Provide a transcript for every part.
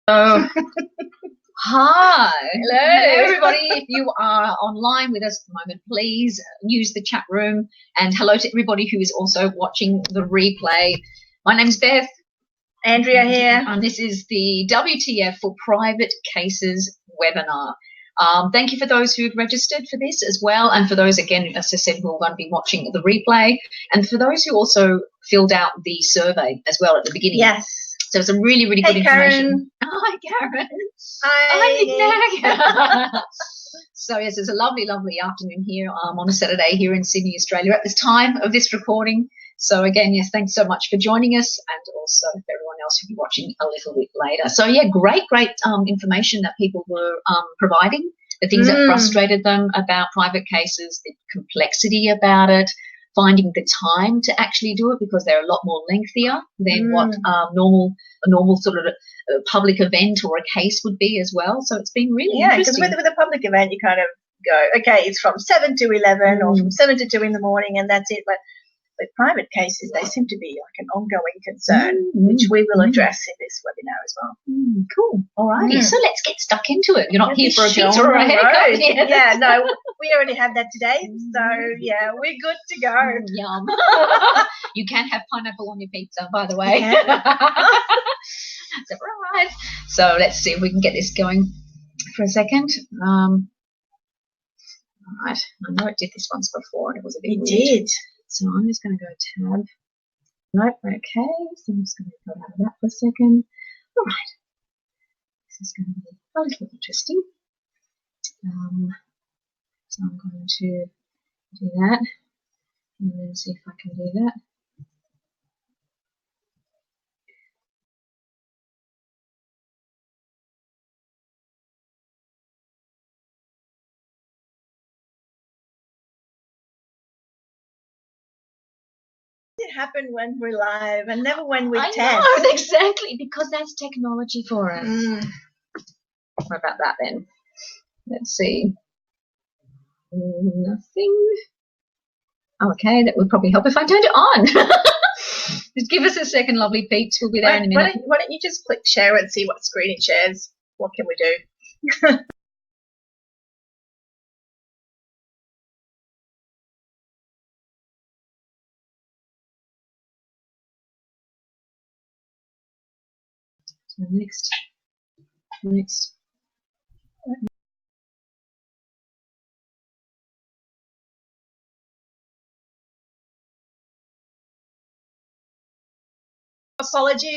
Oh, hi. Hello. Everybody. If you are online with us at the moment, please use the chat room. And hello to everybody who is also watching the replay. My name's Beth. Andrea here. And this is the WTF for Private Cases webinar. Thank you for those who've registered for this as well, and for those, again, as I said, who are going to be watching the replay, and for those who also filled out the survey as well at the beginning. Yes. So some really, really good information. Karen. Hi, Karen. Hi. Hi. So yes, it's a lovely, lovely afternoon here on a Saturday here in Sydney, Australia at this time of this recording. So again, yes, thanks so much for joining us, and also for everyone else who'll be watching a little bit later. So yeah, great information that people were providing, the things that frustrated them about private cases, the complexity about it, finding the time to actually do it because they're a lot more lengthier than what a normal sort of a public event or a case would be as well. So it's been really interesting. Yeah, because with a public event, you kind of go, okay, it's from 7 to 11 or from 7 to 2 in the morning, and that's it. But private cases, they seem to be like an ongoing concern, which we will address in this webinar as well. Cool. All righty. So let's get stuck into it. You're not here for a pizza or a haircut. Yeah, no, we already have that today. So, yeah, we're good to go. Yum. You can have pineapple on your pizza, by the way. That's right. So let's see if we can get this going for a second. All right. I know it did this once before and it was a bit weird. It did. So I'm just going to go tab. Nope. Okay. So I'm just going to go out of that for a second. All right. This is going to be a little interesting. So I'm going to do that and then see if I can do that. It happen when we're live and never when we test. I know, exactly, because that's technology for us. What about that then? Let's see. Nothing. Okay, that would probably help if I turned it on. Just give us a second, lovely peeps. We'll be there in a minute. Why don't you just click share and see what screen it shares? What can we do? So next.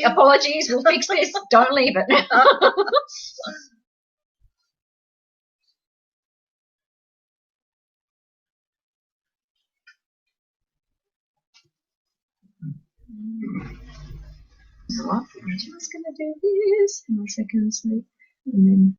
Apologies. We'll fix this. Don't leave it. So I'm just going to do this. 1 second, and then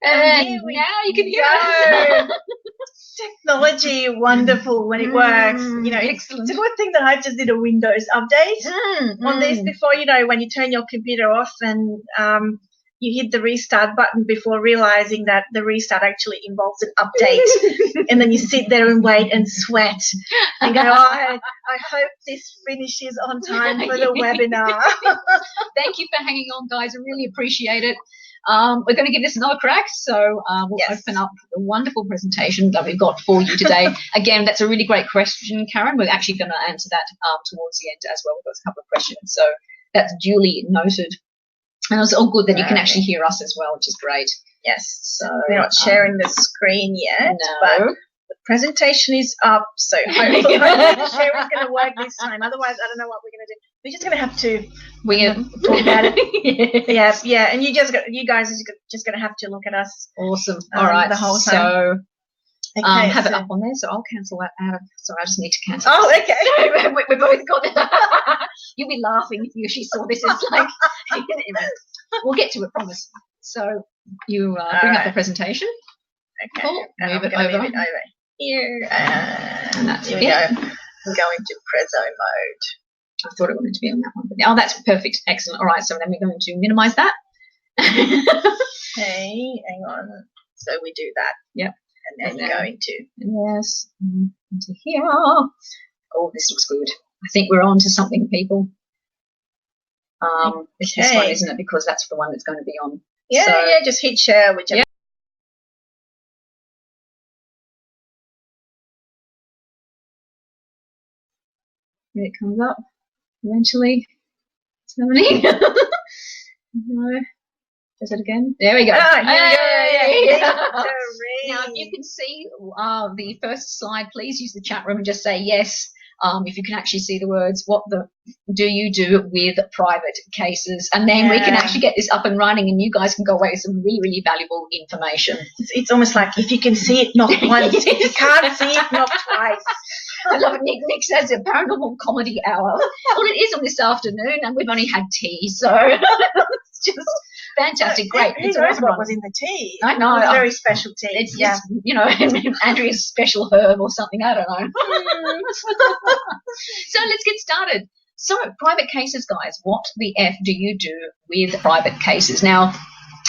And here we now you can hear go. us. Technology, wonderful when it works. You know, Excellent. it's a good thing that I just did a Windows update on this before, you know, when you turn your computer off and you hit the restart button before realizing that the restart actually involves an update. And then you sit there and wait and sweat and go, I hope this finishes on time for the webinar. Thank you for hanging on, guys. I really appreciate it. We're going to give this another crack, so we'll open up the wonderful presentation that we've got for you today. Again, that's a really great question, Karen. We're actually going to answer that towards the end as well. We've got a couple of questions, so that's duly noted. And it's all good that you can actually hear us as well, which is great. Yes, so we're not sharing the screen yet, but the presentation is up, so hopefully sharing's going to work this time. Otherwise, I don't know what we're going to do. We're just going to have to talk about it. Yeah, and you guys are just going to have to look at us. Awesome. All right, the whole time. So have it up on there, so I'll cancel that out. Sorry, I just need to cancel. Oh, okay. We've both got it. You'll be laughing if you actually saw this. It's like, anyway, we'll get to it, promise. So you bring up the presentation. Okay. Cool. Move it over here. And that's here we go. We're going to Prezzo mode. I thought it wanted to be on that one. But, that's perfect. Excellent. All right, so then we're going to minimize that. Okay, hang on. So we do that. Yep. And then going to. Yes. Into here. Oh, this looks good. I think we're on to something, people. It's this one, isn't it? Because that's the one that's going to be on. Yeah, so, just hit share, whichever. Yeah. There it comes up eventually. It's happening. No. Does it again? There we go. Yeah. Now, if you can see the first slide, please use the chat room and just say yes. If you can actually see the words, what do you do with private cases? And then we can actually get this up and running, and you guys can go away with some really, really valuable information. It's almost like if you can see it, knock once. If you can't see it, knock twice. I love it. Nick says a paranormal comedy hour. Well, it is on this afternoon, and we've only had tea, so it's just fantastic. Great. Who knows what was in the tea? I know. It was very special tea. It's just, Andrea's special herb or something. I don't know. So let's get started. So private cases, guys. What the F do you do with private cases? Now,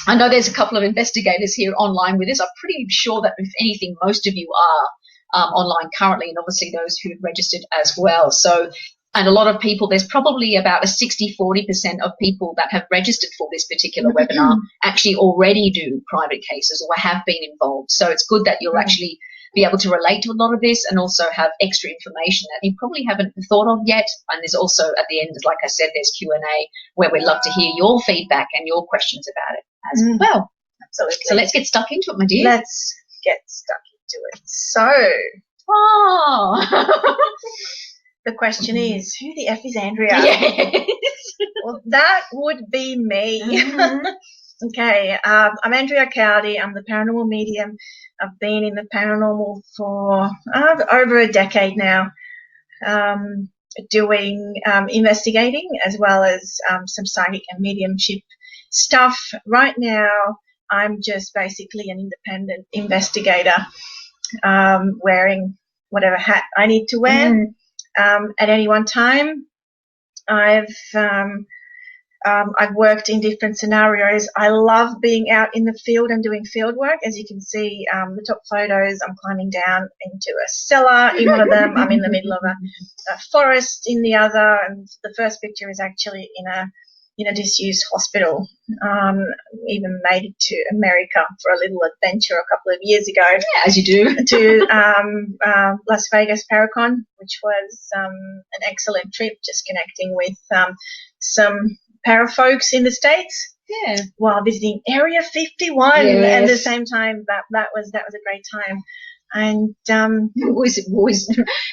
I know there's a couple of investigators here online with us. I'm pretty sure that if anything, most of you are online currently, and obviously those who've registered as well. So, and a lot of people, there's probably about a 60-40% of people that have registered for this particular webinar actually already do private cases or have been involved. So it's good that you'll actually be able to relate to a lot of this and also have extra information that you probably haven't thought of yet. And there's also at the end, like I said, there's Q&A where we'd love to hear your feedback and your questions about it as well. Absolutely. So let's get stuck into it, my dear. Let's get stuck into it. So, the question is, who the F is Andrea? Yes. Well, that would be me. Okay, I'm Andrea Cowdy. I'm the paranormal medium. I've been in the paranormal for over a decade now, doing investigating as well as some psychic and mediumship stuff. Right now, I'm just basically an independent investigator, wearing whatever hat I need to wear at any one time. I've worked in different scenarios. I love being out in the field and doing field work. As you can see, the top photos, I'm climbing down into a cellar in one of them. I'm in the middle of a forest in the other, and the first picture is actually in a disused hospital. Even made it to America for a little adventure a couple of years ago. Yeah, as you do. To Las Vegas Paracon, which was an excellent trip, just connecting with some para folks in the States. Yeah. While visiting Area 51, yes. At the same time, that was a great time. And always,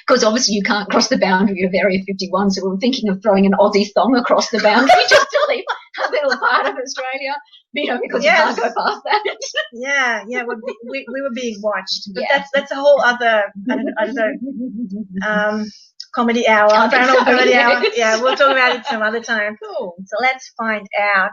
because obviously you can't cross the boundary of Area 51, so we were thinking of throwing an Aussie thong across the boundary just to leave a little part of Australia, because you can't go past that. Yeah, we were being watched, but that's a whole other comedy hour, paranormal comedy hour. Yeah, we'll talk about it some other time. Cool. So let's find out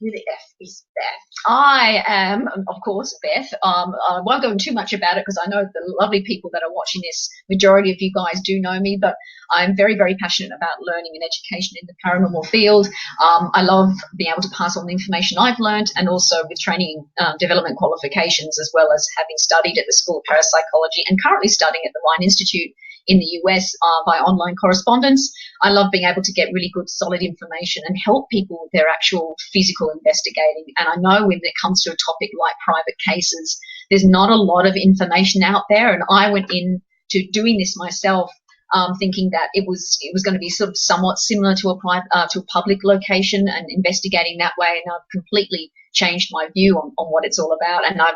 who the F is Beth? I am, of course, Beth. I won't go into too much about it because I know the lovely people that are watching this, majority of you guys do know me, but I'm very, very passionate about learning and education in the paranormal field. I love being able to pass on the information I've learned, and also with training development qualifications, as well as having studied at the School of Parapsychology and currently studying at the Rhine Institute in the US by online correspondence. I love being able to get really good, solid information and help people with their actual physical investigating. And I know when it comes to a topic like private cases, there's not a lot of information out there. And I went into doing this myself, thinking that it was going to be sort of somewhat similar to a public location and investigating that way. And I've completely changed my view on what it's all about. And I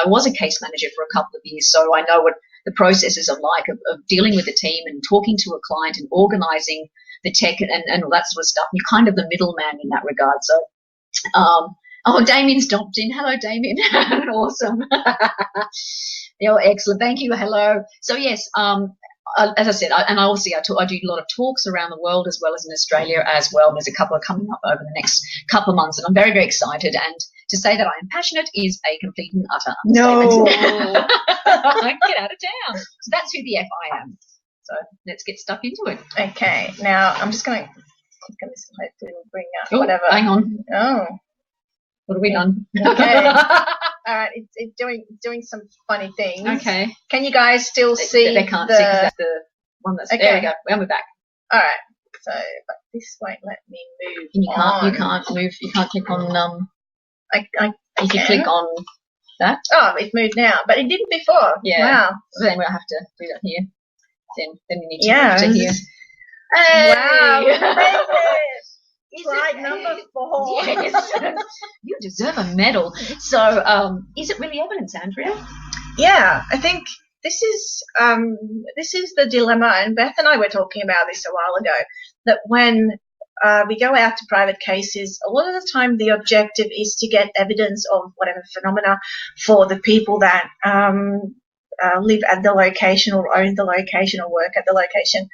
was a case manager for a couple of years, so I know what the processes are like of dealing with the team and talking to a client and organizing the tech and all that sort of stuff. You're kind of the middleman in that regard. So, Damien's dropped in. Hello, Damien. Awesome. You're excellent. Thank you. Hello. So, yes, as I said, I do a lot of talks around the world as well as in Australia as well. There's a couple coming up over the next couple of months, and I'm very, very excited. And to say that I am passionate is a complete and utter understatement. Get out of town. So that's who the F I am. So let's get stuck into it. Okay. Now I'm just going to click on this and hopefully we'll bring up whatever. Hang on. Oh. What have we done? Okay. All right. It's doing some funny things. Okay. Can you guys still see? They can't see because that's the one that's. Okay. There we go. And we're back. All right. So, but this won't let me move. You can't move. You can't click on. If you click on that. Oh, it moved now, but it didn't before. Yeah. Wow. So then we'll have to do that here. Then you need to move to here. Hey. Wow. Slide number 4. Yes. You deserve a medal. So, is it really evidence, Andrea? Yeah, I think this is the dilemma, and Beth and I were talking about this a while ago, that when we go out to private cases, a lot of the time the objective is to get evidence of whatever phenomena for the people that live at the location or own the location or work at the location.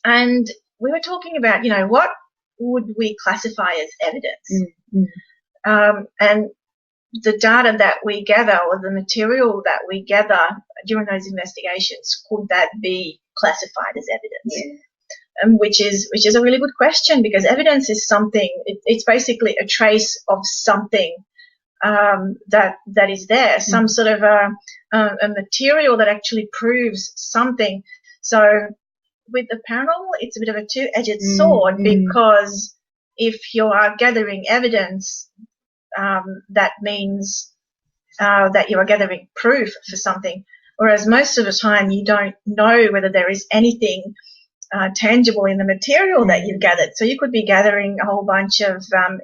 And we were talking about, what would we classify as evidence? Mm-hmm. And the data that we gather or the material that we gather during those investigations, could that be classified as evidence? Yeah. Which is a really good question, because evidence is something, it's basically a trace of something that is there, mm-hmm. some sort of a material that actually proves something. So with the paranormal, it's a bit of a two-edged sword, because if you are gathering evidence, that means that you are gathering proof for something, whereas most of the time you don't know whether there is anything tangible in the material that you've gathered. So you could be gathering a whole bunch of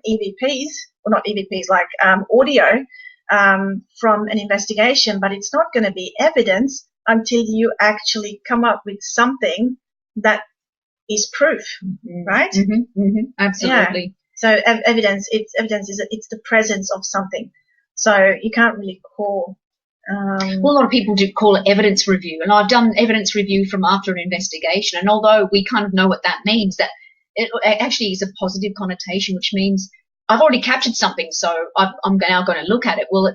EVPs, well, not EVPs, like audio from an investigation, but it's not going to be evidence until you actually come up with something that is proof, right? Mm-hmm, mm-hmm, absolutely. Yeah. So evidence is it's the presence of something. So you can't really call. Well, a lot of people do call it evidence review, and I've done evidence review from after an investigation. And although we kind of know what that means, that it actually is a positive connotation, which means I've already captured something, so I'm now going to look at it. Well,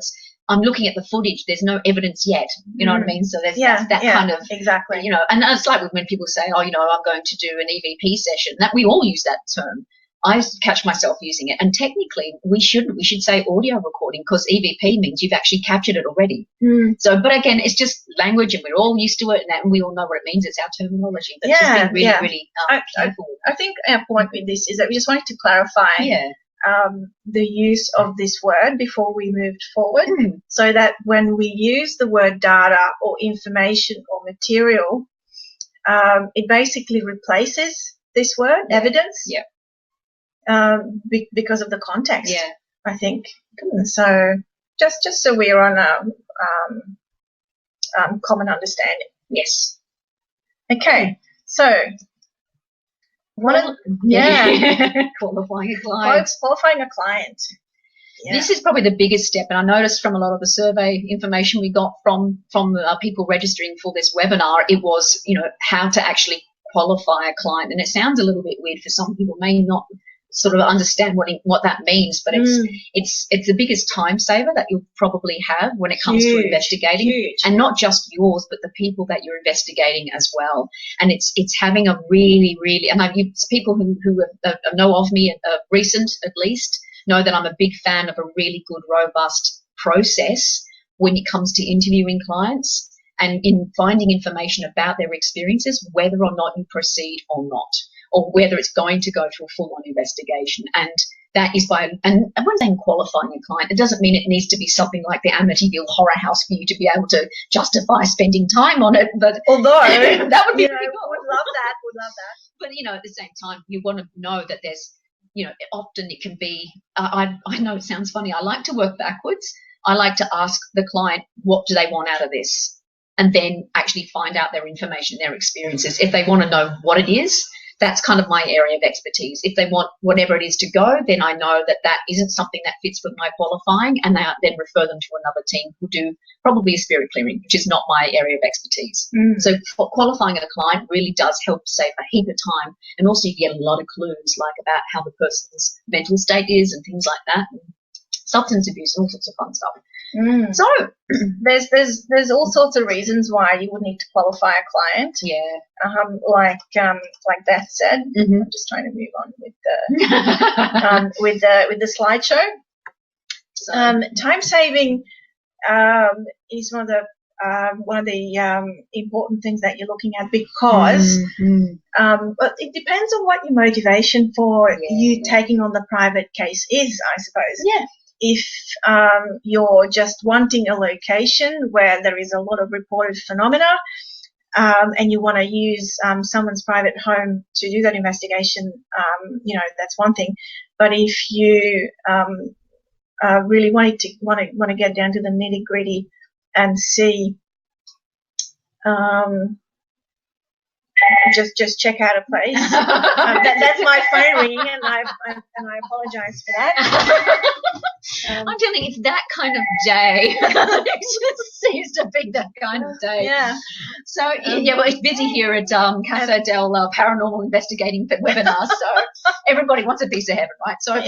I'm looking at the footage. There's no evidence yet. You know what I mean? So there's that kind of, exactly. And it's like when people say, I'm going to do an EVP session. That we all use that term. I catch myself using it, and technically we shouldn't. We should say audio recording, because EVP means you've actually captured it already. So, but again, it's just language, and we're all used to it, and we all know what it means. It's our terminology. But just being really, really careful. I think our point with this is that we just wanted to clarify the use of this word before we moved forward, so that when we use the word data or information or material, it basically replaces this word, evidence. Yeah. Because of the context, I think. Cool. So just so we're on a common understanding. Yes. Okay. So qualifying a client. Qualifying a client. Yeah. This is probably the biggest step, and I noticed from a lot of the survey information we got from people registering for this webinar, it was how to actually qualify a client, and it sounds a little bit weird for some people, may not sort of understand what that means, but it's the biggest time saver that you'll probably have when it comes to investigating, and not just yours, but the people that you're investigating as well. And it's having a really, really, and I've used people who know of me, recent at least, know that I'm a big fan of a really good, robust process when it comes to interviewing clients and in finding information about their experiences, whether or not you proceed or not, or whether it's going to go to a full-on investigation. And that is and when saying qualifying a client, it doesn't mean it needs to be something like the Amityville Horror House for you to be able to justify spending time on it. But although that would be pretty cool. Would love that. But, at the same time, you want to know that there's, often it can be, I know it sounds funny, I like to work backwards. I like to ask the client, what do they want out of this? And then actually find out their information, their experiences. If they want to know what it is, that's kind of my area of expertise. If they want whatever it is to go, then I know that isn't something that fits with my qualifying, and then refer them to another team who do probably a spirit clearing, which is not my area of expertise. So qualifying a client really does help save a heap of time, and also you get a lot of clues like about how the person's mental state is and things like that, and substance abuse and all sorts of fun stuff. So there's all sorts of reasons why you would need to qualify a client. Yeah. Like Beth said. I'm just trying to move on with the slideshow. Time saving is one of the important things that you're looking at, because but it depends on what your motivation for you taking on the private case is, I suppose. Yeah. If you're just wanting a location where there is a lot of reported phenomena, and you want to use someone's private home to do that investigation, that's one thing. But if you really want to get down to the nitty gritty and see, just check out a place. That's my phone ringing, and I apologise for that. I'm telling you, it's that kind of day. It just seems to be that kind of day. Yeah. So, well, it's busy here at Casa del Paranormal Investigating webinar, so everybody wants a piece of heaven, right? So,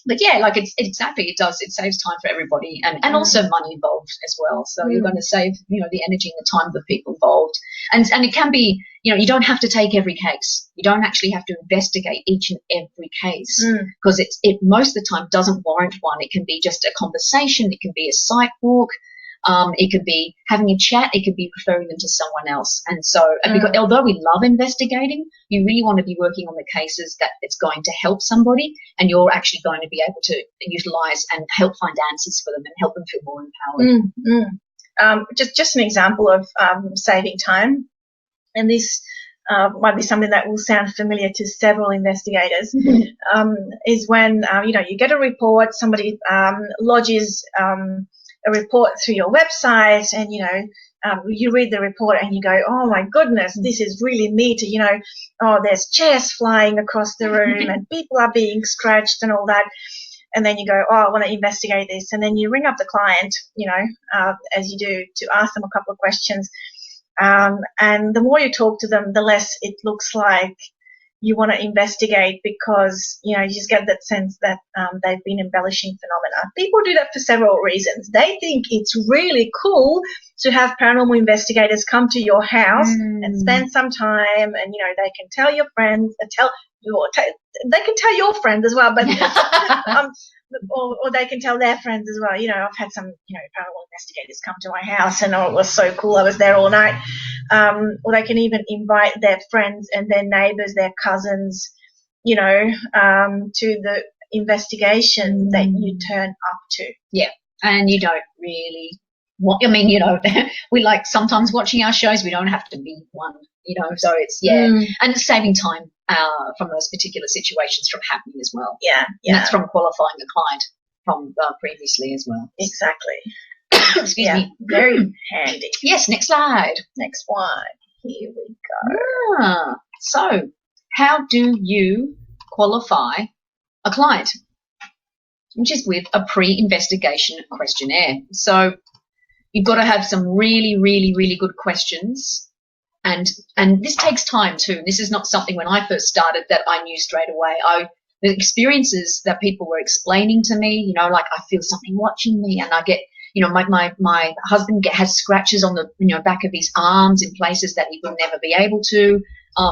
but like it's exactly, it does. It saves time for everybody, and also money involved as well. So you're going to save, the energy and the time of the people involved, and it can be, you don't have to take every case. You don't actually have to investigate each and every case, because it most of the time doesn't warrant one. It can be just a conversation. It can be a site walk. It could be having a chat. It could be referring them to someone else. And so, because, although we love investigating, you really want to be working on the cases that it's going to help somebody, and you're actually going to be able to utilise and help find answers for them and help them feel more empowered. Just an example of saving time, and this might be something that will sound familiar to several investigators, is when you get a report, somebody lodges a report through your website, and you read the report and you go, oh my goodness, this is really meaty, there's chairs flying across the room and people are being scratched and all that. And then you go, oh, I want to investigate this. And then you ring up the client, as you do, to ask them a couple of questions. And the more you talk to them, the less it looks like you want to investigate, because, you just get that sense that they've been embellishing phenomena. People do that for several reasons. They think it's really cool to have paranormal investigators come to your house and spend some time, and, they can tell your friends, they can tell your friends as well, but or they can tell their friends as well. I've had some, paranormal investigators come to my house, and it was so cool, I was there all night. Or they can even invite their friends and their neighbours, their cousins, to the investigation that you turn up to. Yeah, and you don't really we like sometimes watching our shows, we don't have to be one, so it's, and it's saving time from those particular situations from happening as well. Yeah. And that's from qualifying a client from previously as well. Exactly. Excuse me. Very handy. Yes, next slide. Next one. Here we go. So how do you qualify a client? Which is with a pre-investigation questionnaire. So you've got to have some really, really, really good questions. And this takes time too. This is not something when I first started that I knew straight away. the experiences that people were explaining to me, you know, like I feel something watching me, and I get, you know, my husband has scratches on the, you know, back of his arms in places that he would never be able to.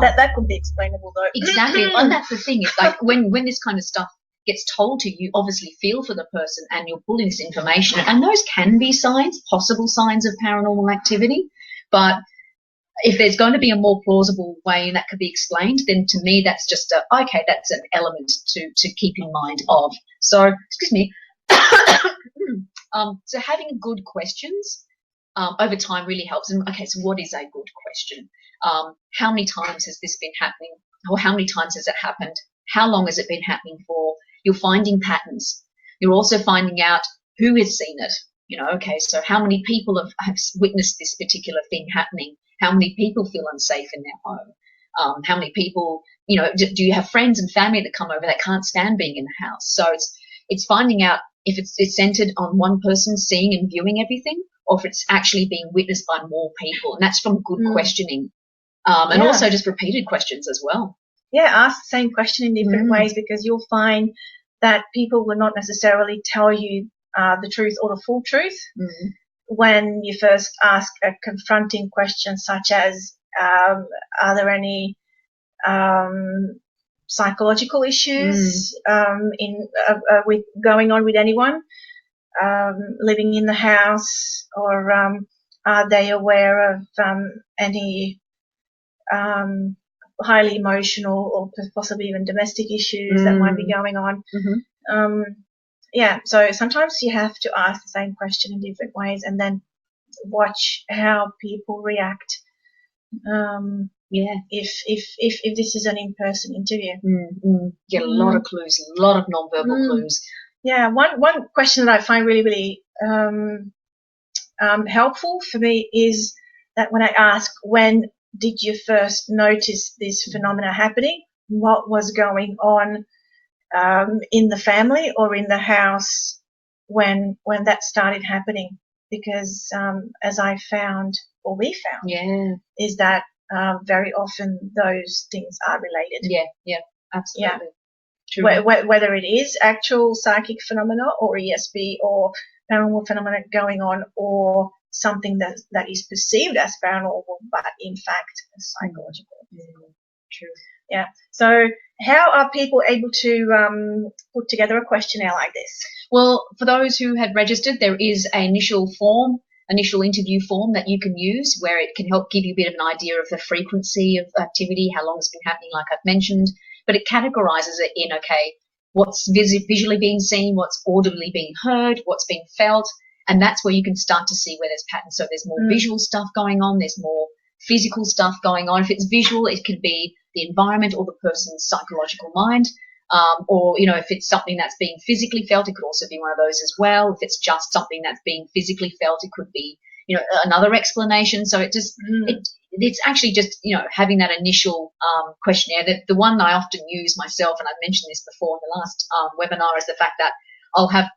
That could be explainable though. Exactly. And that's the thing. It's like when this kind of stuff gets told to you, you obviously feel for the person and you're pulling this information. And those can be signs, possible signs of paranormal activity. But if there's going to be a more plausible way that could be explained, then to me that's just okay, that's an element to keep in mind of. So, excuse me. So having good questions over time really helps. And okay, so what is a good question? How many times has this been happening, or how many times has it happened? How long has it been happening for? You're finding patterns. You're also finding out who has seen it. You know, okay, so how many people have witnessed this particular thing happening? How many people feel unsafe in their home? How many people, you know, do you have friends and family that come over that can't stand being in the house? So it's finding out if it's centered on one person seeing and viewing everything, or if it's actually being witnessed by more people. And that's from good questioning. And also just repeated questions as well. Yeah, ask the same question in different ways, because you'll find that people will not necessarily tell you the truth or the full truth when you first ask a confronting question such as, are there any psychological issues with going on with anyone living in the house, or are they aware of any highly emotional or possibly even domestic issues that might be going on. So sometimes you have to ask the same question in different ways and then watch how people react. If this is an in-person interview. Get a lot of clues, a lot of non-verbal clues. Yeah, one question that I find really, really helpful for me is that when I ask, when did you first notice this phenomena happening? What was going on in the family or in the house when that started happening? Because as I found, or we found, is that very often those things are related. Yeah, absolutely. Yeah. Whether it is actual psychic phenomena or ESP or paranormal phenomena going on, or something that is perceived as paranormal but in fact is psychological. True. Yeah. So how are people able to put together a questionnaire like this? Well, for those who had registered, there is an initial interview form that you can use, where it can help give you a bit of an idea of the frequency of activity, how long it's been happening, like I've mentioned. But it categorizes it in, okay, what's visually being seen, what's audibly being heard, what's being felt, and that's where you can start to see where there's patterns. So there's more visual stuff going on, there's more physical stuff going on. If it's visual, it could be the environment or the person's psychological mind. Or, you know, if it's something that's being physically felt, it could also be one of those as well. If it's just something that's being physically felt, it could be, you know, another explanation. So it just, it's actually just, you know, having that initial questionnaire. The one I often use myself, and I've mentioned this before in the last webinar, is the fact that I'll have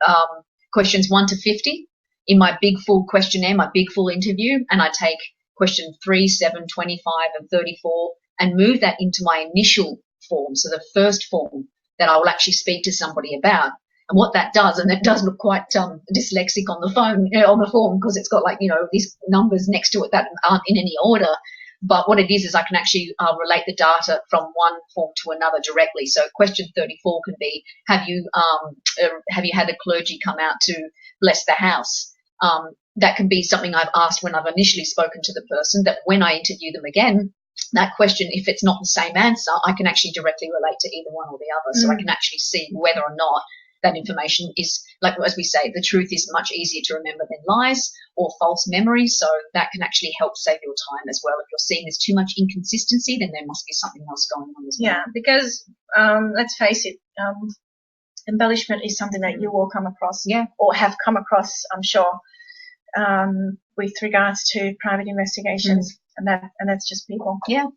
questions 1 to 50 in my big full questionnaire, my big full interview, and I take question 3, 7, 25, and 34 and move that into my initial form, so the first form that I will actually speak to somebody about. And what that does, and it does look quite dyslexic on the phone, on the form, because it's got, like, you know, these numbers next to it that aren't in any order. But what it is I can actually relate the data from one form to another directly. So question 34 can be, have you had a clergy come out to bless the house? That can be something I've asked when I've initially spoken to the person, that when I interview them again, that question, if it's not the same answer, I can actually directly relate to either one or the other. So I can actually see whether or not that information is, like, as we say, the truth is much easier to remember than lies or false memories. So that can actually help save your time as well. If you're seeing there's too much inconsistency, then there must be something else going on as well. Yeah, because let's face it, embellishment is something that you will come across, or have come across, I'm sure, with regards to private investigations. And that's just people. Yeah,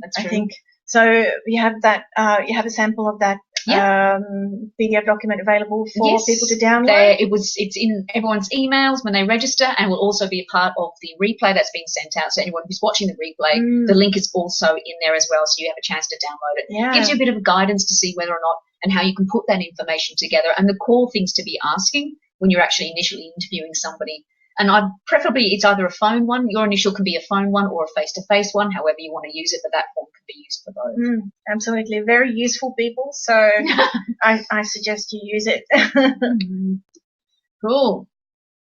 that's true. I think so. You have that. You have a sample of that PDF document available for people to download. It's in everyone's emails when they register, and will also be a part of the replay that's been sent out. So anyone who's watching the replay, the link is also in there as well, so you have a chance to download it. Yeah. Gives you a bit of guidance to see whether or not and how you can put that information together and the core things to be asking when you're actually initially interviewing somebody. And preferably it's either a phone one, your initial can be a phone one, or a face-to-face one, however you want to use it, but that form can be used for both. Absolutely. Very useful, people. So I suggest you use it. Cool.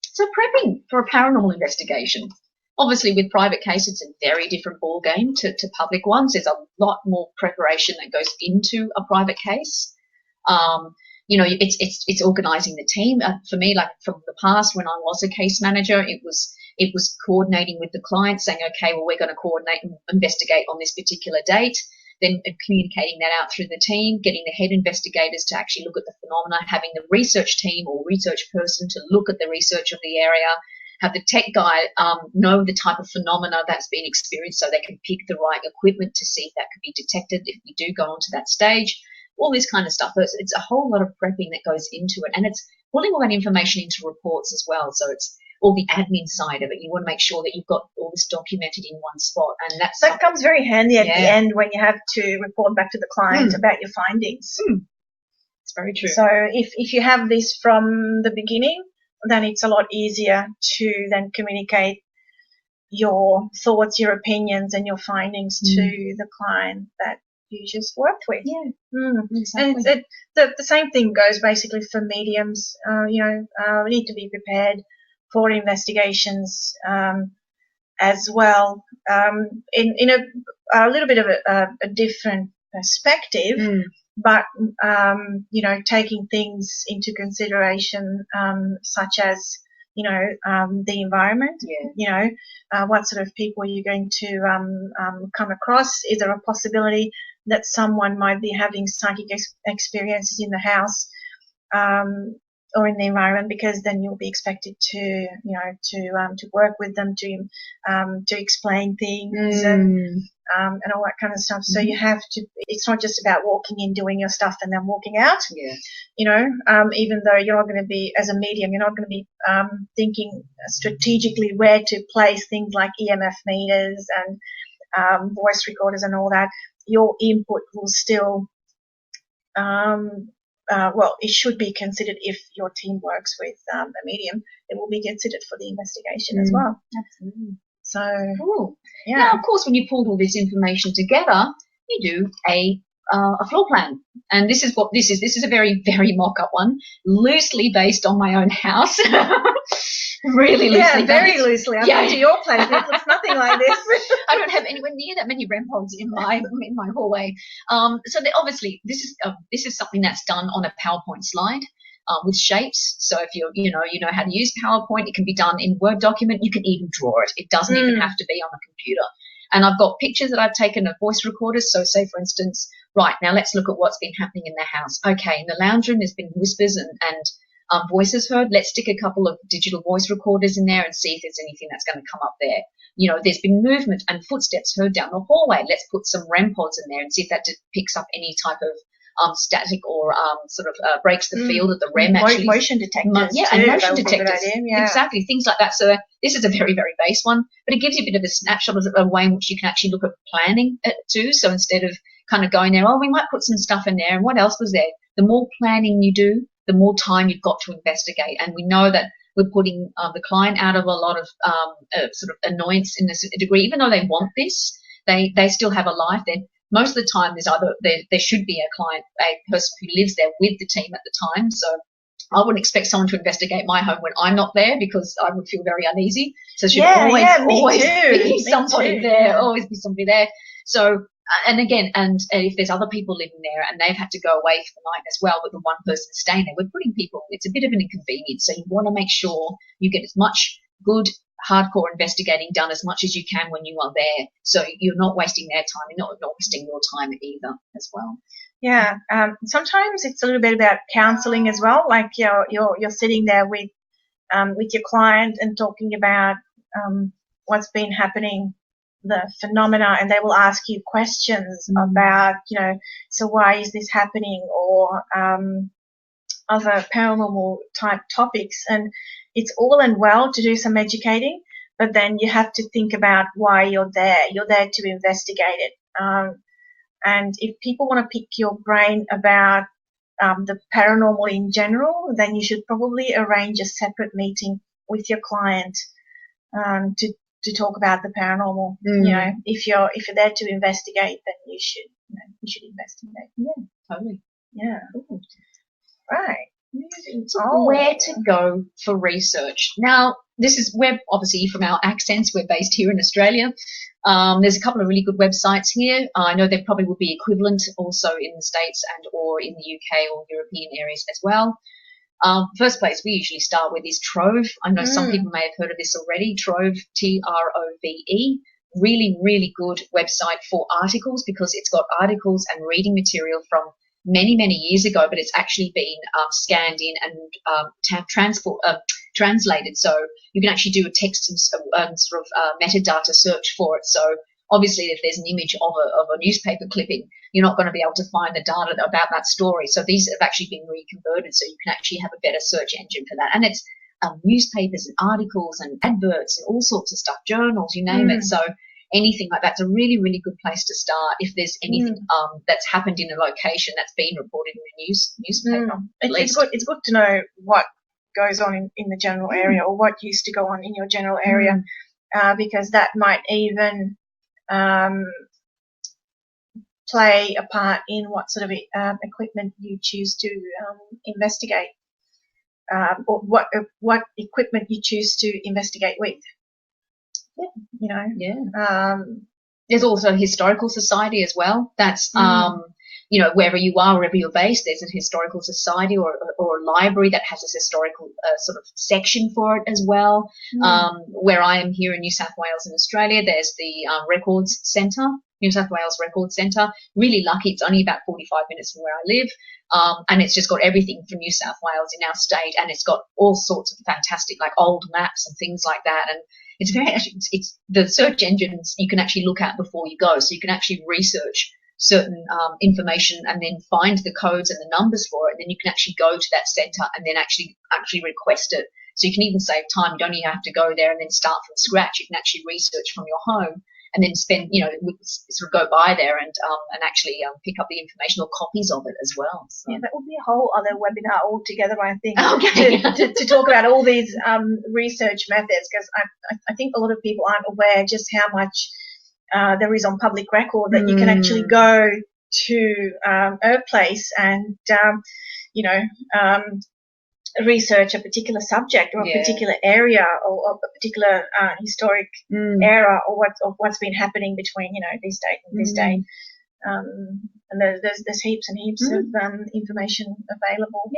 So prepping for a paranormal investigation. Obviously, with private cases, it's a very different ball game to public ones. There's a lot more preparation that goes into a private case. It's organising the team. For me, like from the past when I was a case manager, it was coordinating with the client, saying, okay, well, we're going to coordinate and investigate on this particular date, then communicating that out through the team, getting the head investigators to actually look at the phenomena, having the research team or research person to look at the research of the area, have the tech guy know the type of phenomena that's been experienced so they can pick the right equipment to see if that could be detected if we do go on to that stage, all this kind of stuff. It's a whole lot of prepping that goes into it, and it's pulling all that information into reports as well. So it's all the admin side of it. You want to make sure that you've got all this documented in one spot, and that comes very handy at the end when you have to report back to the client about your findings. It's very true. So if you have this from the beginning, then it's a lot easier to then communicate your thoughts, your opinions, and your findings to the client that you just worked with. Exactly. And the same thing goes basically for mediums. We need to be prepared for investigations as well. In a little bit of a different perspective, but taking things into consideration, such as the environment. What sort of people are you going to come across? Is there a possibility that someone might be having psychic experiences in the house or in the environment? Because then you'll be expected to work with them to explain things and all that kind of stuff. So you have to. It's not just about walking in, doing your stuff, and then walking out. Even though you're not going to be, as a medium, you're not going to be thinking strategically where to place things like EMF meters and voice recorders and all that. Your input will still, it should be considered if your team works with a medium. It will be considered for the investigation as well. Absolutely. So, cool. Now, of course, when you pull all this information together, you do a floor plan. And this is what this is. This is a very, very mock-up one, loosely based on my own house. Really loosely. Yeah, very loosely. I've been to your place. It's nothing like this. I don't have anywhere near that many REM pods in my hallway. So obviously, this is something that's done on a PowerPoint slide. With shapes. So if you know how to use PowerPoint, it can be done in Word document. You can even draw it. It doesn't even have to be on a computer. And I've got pictures that I've taken of voice recorders. So say, for instance, right, now let's look at what's been happening in the house. Okay, in the lounge room, there's been whispers and voices heard. Let's stick a couple of digital voice recorders in there and see if there's anything that's going to come up there. There's been movement and footsteps heard down the hallway. Let's put some REM pods in there and see if that picks up any type of static or breaks the field of the REM actually. Motion detectors. And motion detectors. Yeah. Exactly, things like that. So this is a very, very base one, but it gives you a bit of a snapshot of a way in which you can actually look at planning it too. So instead of kind of going there, we might put some stuff in there, and what else was there? The more planning you do, the more time you've got to investigate. And we know that we're putting the client out of a lot of sort of annoyance in a degree, even though they want this, they still have a life. Then most of the time there should be a person who lives there with the team at the time. So I wouldn't expect someone to investigate my home when I'm not there, because I would feel very uneasy. So there should always be somebody there, always be somebody there. So, and again, and if there's other people living there and they've had to go away for the night as well, but the one person staying there, we're putting people, it's a bit of an inconvenience. So you want to make sure you get as much good hardcore investigating done as much as you can when you are there, so you're not wasting their time and not wasting your time either as well. Yeah, sometimes it's a little bit about counselling as well. Like you're sitting there with your client and talking about what's been happening, the phenomena, and they will ask you questions about, so why is this happening, or other paranormal type topics. And it's all and well to do some educating, but then you have to think about why you're there. You're there to investigate it. And if people want to pick your brain about the paranormal in general, then you should probably arrange a separate meeting with your client to talk about the paranormal. You know, if you're there to investigate, then you should investigate. Yeah, totally. Yeah. Ooh. Right. So where to go for research? Now, we're obviously from our accents, we're based here in Australia. There's a couple of really good websites here. I know there probably would be equivalent also in the States and or in the UK or European areas as well. First place we usually start with is Trove. I know some people may have heard of this already. Trove, Trove. Really, really good website for articles because it's got articles and reading material from many, many years ago, but it's actually been scanned in and translated. So you can actually do a text and sort of metadata search for it. So obviously, if there's an image of a newspaper clipping, you're not going to be able to find the data about that story. So these have actually been reconverted, so you can actually have a better search engine for that. And it's newspapers and articles and adverts and all sorts of stuff, journals, you name it. So anything like that's a really, really good place to start if there's anything that's happened in a location that's been reported in a newspaper. It's good to know what goes on in the general area or what used to go on in your general area because that might even play a part in what sort of equipment you choose to investigate or what equipment you choose to investigate with. Yeah. You know. Yeah. There's also a historical society as well. That's you know, wherever you are, wherever you're based, there's a historical society or a library that has a historical sort of section for it as well. Where I am here in New South Wales in Australia, there's the Records Centre, New South Wales Records Centre. Really lucky, it's only about 45 minutes from where I live, and it's just got everything from New South Wales in our state, and it's got all sorts of fantastic, like old maps and things like that, and it's the search engines you can actually look at before you go, so you can actually research certain information and then find the codes and the numbers for it. Then you can actually go to that centre and then actually request it. So you can even save time. You don't even have to go there and then start from scratch. You can actually research from your home and then spend, you know, sort of go by there and actually pick up the information or copies of it as well. So. Yeah, that would be a whole other webinar altogether, I think, to talk about all these research methods, because I think a lot of people aren't aware just how much there is on public record that you can actually go to a place and, you know, research a particular subject or a particular area or a particular historic era or what's been happening between, you know, this date and this date. And there's heaps and heaps of information available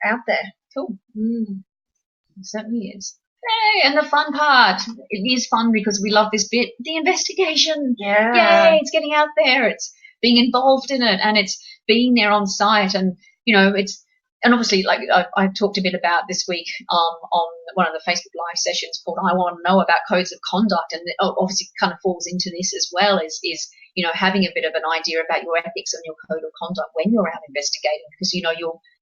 out there. Cool. It certainly is. Hey, and the fun part. It is fun because we love this bit. The investigation. Yeah. Yay, it's getting out there. It's being involved in it and it's being there on site. And, you know, and obviously, like I talked a bit about this week on one of the Facebook Live sessions called I Want to Know About Codes of Conduct. And it obviously kind of falls into this as well is you know, having a bit of an idea about your ethics and your code of conduct when you're out investigating, because, you know,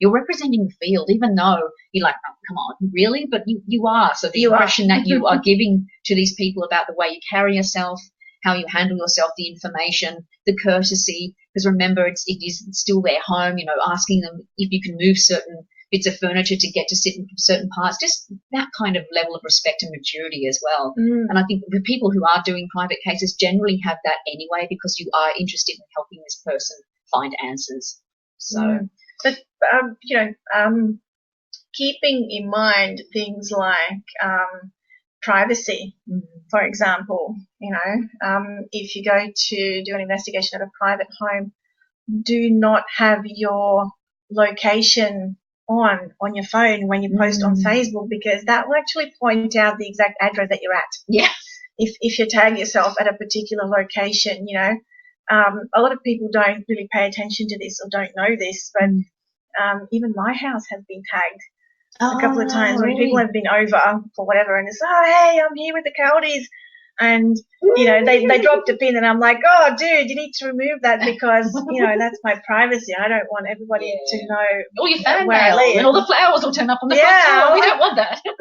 you're representing the field, even though you're like, oh, come on, really? But you are. So the impression that you are giving to these people about the way you carry yourself, how you handle yourself, the information, the courtesy, because remember, it is still their home, you know, asking them if you can move certain bits of furniture to get to sit in certain parts, just that kind of level of respect and maturity as well. And I think the people who are doing private cases generally have that anyway, because you are interested in helping this person find answers. So, but you know, keeping in mind things like privacy, for example, you know, if you go to do an investigation at a private home, do not have your location on your phone when you post on Facebook, because that will actually point out the exact address that you're at. Yeah. If you tag yourself at a particular location, you know, a lot of people don't really pay attention to this or don't know this, but even my house has been tagged a couple of times when people have been over for whatever, and it's, oh, hey, I'm here with the Caldys. And, you know, they dropped a pin and I'm like, oh, dude, you need to remove that because, you know, that's my privacy. I don't want everybody to know all your fan where I live. And all the flowers will turn up on the front door. We don't want that. Yeah,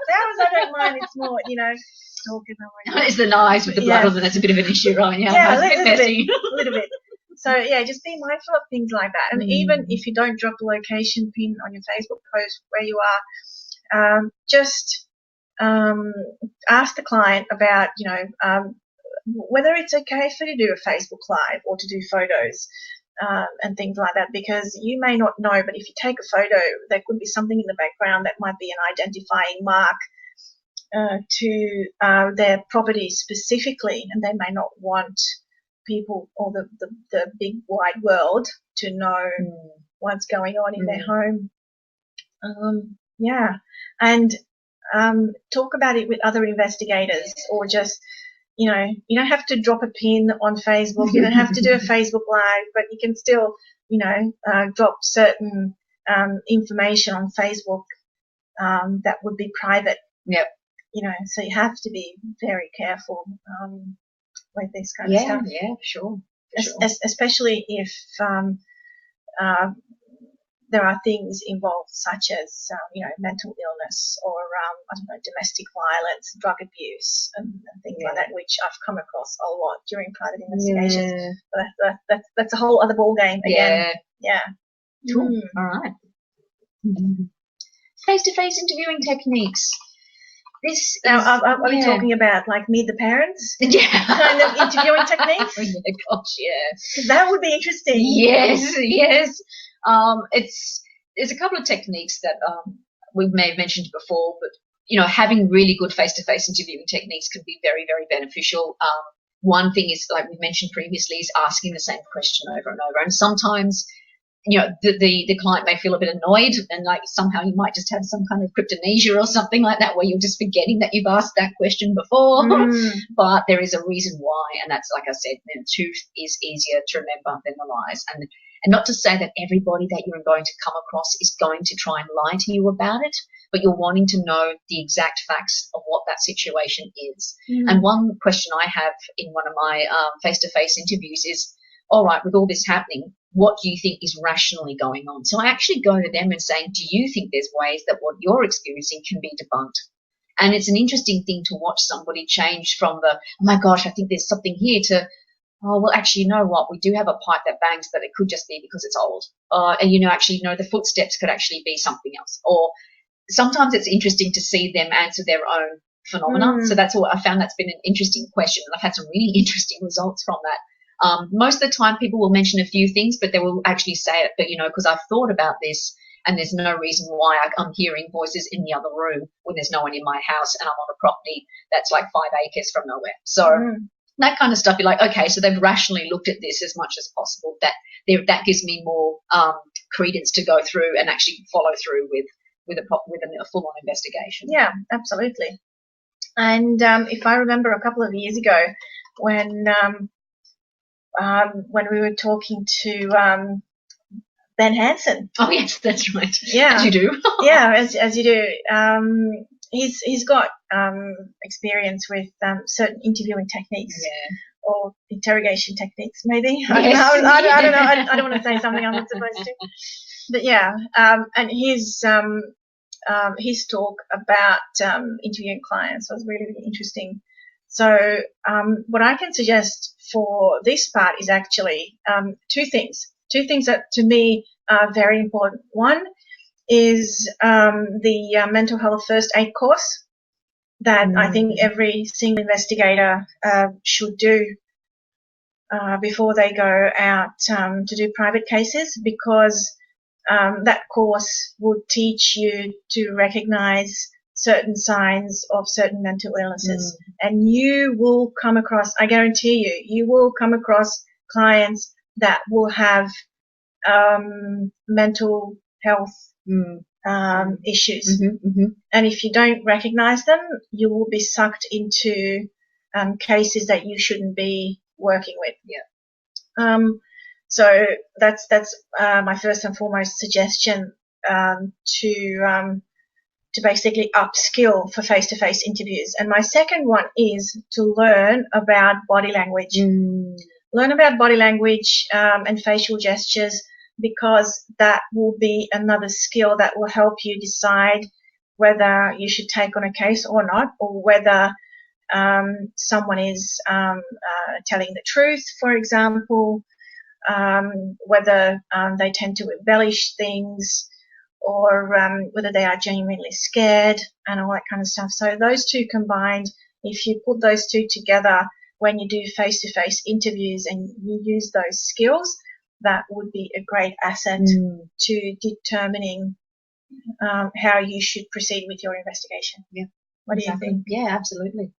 flowers I don't mind. It's more, you know, stalking. It's the knives with the blood on them. That's a bit of an issue, right? Yeah, a little bit. So, yeah, just be mindful of things like that. And even if you don't drop the location pin on your Facebook post where you are, just ask the client about, whether it's okay for you to do a Facebook Live or to do photos and things like that, because you may not know, but if you take a photo, there could be something in the background that might be an identifying mark to their property specifically, and they may not want people or the big wide world to know what's going on in their home. And talk about it with other investigators, or just, you don't have to drop a pin on Facebook. You don't have to do a Facebook Live, but you can still, drop certain information on Facebook that would be private. Yep. So you have to be very careful with this kind of stuff. Yeah, sure. Especially if there are things involved such as, mental illness or, domestic violence, drug abuse and things like that, which I've come across a lot during private investigations. But that's a whole other ball game again. Yeah. Cool. All right. Face-to-face interviewing techniques. This are we talking about like Meet the Parents? Yeah. Kind of interviewing techniques? Oh, yeah, gosh, yeah. Because that would be interesting. Yes. There's a couple of techniques that we may have mentioned before, but having really good face-to-face interviewing techniques can be very, very beneficial. One thing is, like we mentioned previously, is asking the same question over and over. And sometimes, the client may feel a bit annoyed, and like somehow you might just have some kind of cryptomnesia or something like that, where you're just forgetting that you've asked that question before. But there is a reason why, and that's, like I said, the truth is easier to remember than the lies. And not to say that everybody that you're going to come across is going to try and lie to you about it, but you're wanting to know the exact facts of what that situation is. And one question I have in one of my face-to-face interviews is, all right, with all this happening, what do you think is rationally going on? So I actually go to them and saying, do you think there's ways that what you're experiencing can be debunked? And it's an interesting thing to watch somebody change from the, oh my gosh, I think there's something here, to, oh, well, actually, you know what? We do have a pipe that bangs, but it could just be because it's old. And, actually, the footsteps could actually be something else. Or sometimes it's interesting to see them answer their own phenomena. So that's what I found. That's been an interesting question. And I've had some really interesting results from that. Most of the time people will mention a few things, but they will actually say it, but, because I've thought about this and there's no reason why I'm hearing voices in the other room when there's no one in my house and I'm on a property that's like 5 acres from nowhere. So that kind of stuff, you're like, okay, so they've rationally looked at this as much as possible. That gives me more credence to go through and actually follow through with a full-on investigation. Yeah, absolutely. And if I remember a couple of years ago when we were talking to Ben Hansen. Oh yes, that's right. Yeah, as you do. Yeah, as you do. He's got experience with certain interviewing techniques, or interrogation techniques, maybe. Yes. I don't know. I don't want to say something I'm not supposed to. But yeah, and his talk about interviewing clients was really, really interesting. So what I can suggest for this part is actually two things that to me are very important. One is the mental health first aid course that I think every single investigator should do before they go out to do private cases, because that course would teach you to recognize certain signs of certain mental illnesses. And you will come across, I guarantee you will come across clients that will have mental health issues. And if you don't recognize them, you will be sucked into cases that you shouldn't be working with. So that's my first and foremost suggestion, to basically upskill for face-to-face interviews. And my second one is to learn about body language. Learn about body language and facial gestures, because that will be another skill that will help you decide whether you should take on a case or not, or whether someone is telling the truth, for example. whether they tend to embellish things, or whether they are genuinely scared and all that kind of stuff. So those two combined, if you put those two together when you do face-to-face interviews and you use those skills, that would be a great asset to determining how you should proceed with your investigation. Yeah. What do you think? Yeah, absolutely.